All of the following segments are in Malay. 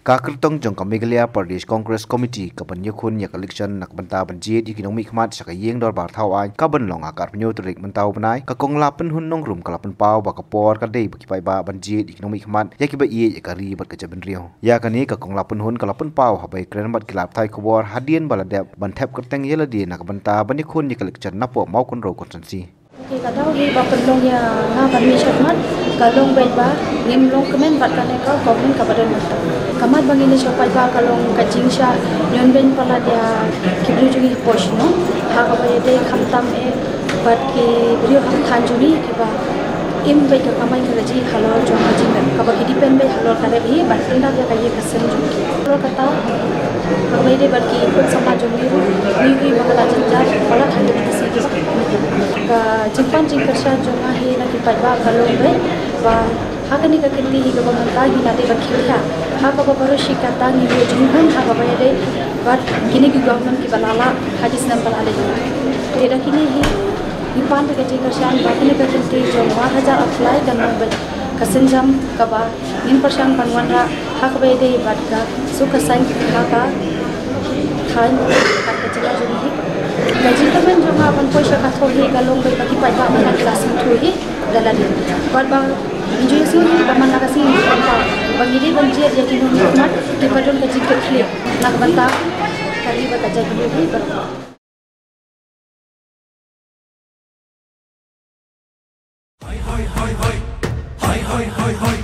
Kakertong jong Meghalaya Pradesh Congress Committee kapan yakun yak election nak banta banjir di kinong mikmat sakayeng dor bar thawai kaban long akar penyo turik mentau benai ka kong lapen hun nong rum kalapen pau ba kapor ka dei baki pai ba banjir di kinong mikmat yakiba ye yakari bat ka jaben rio ya kani ka kong lapen hun kalapen pau habai kren bat kilap thai kubor hadien baladep bantep kerteng yeladi nak banta ban yakun yak election napo mau kun ro konsensi Kadang ni bapak long ya ngapan misatman kalong baik ba ngim long kemen bat kan ka komen ka badan mata kamat bangin sopai ba kalong kacing sha nyon ben pala dia kibru jungi posh no ha ka baye de khamtam e bat ki brio ham than juni ki ba im baik ka kamai ka ji halor jo ma jing ka ba ki pen be halor ka re bat inda dia ka ye kasen jungi lo kata ka baye de bat ki put sama jungi ni ba janjar pala than ki si ka jimpan jingkasha jonga he na ki paiba kalong be ba hakani ka kinti hi ka manta hi na de bakhia ha ka baru shikata ni yo jinghun ha ka bayade bat kini ki government ki balala hadis nam balale tera kini hi nipan ka jingkasha ba kini ka kinti jo 1000 apply kan number kasenjam ka ba 9% panwanra ha ka bayade bat ka suka sai ha ka khan ka jila juni gaji teman jo ngapan poisa ka thohi galong be bagi pai ba mana klasin thuhi dalali bat bang injui suni ba mana kasi pa bangiri banjir ya kinu mat ki padon ka jiket khle nak banta kali ba ka jadi hi bar hoi hoi hoi hoi hoi hoi hoi hoi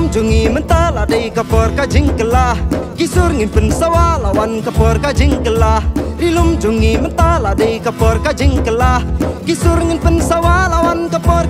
Jungi mentala dei kapor ka jingkela kisur ngin pen sawa lawan kapor ka jingkela rilum jungi mentala dei kapor ka jingkela kisur ngin pen sawa lawan kapor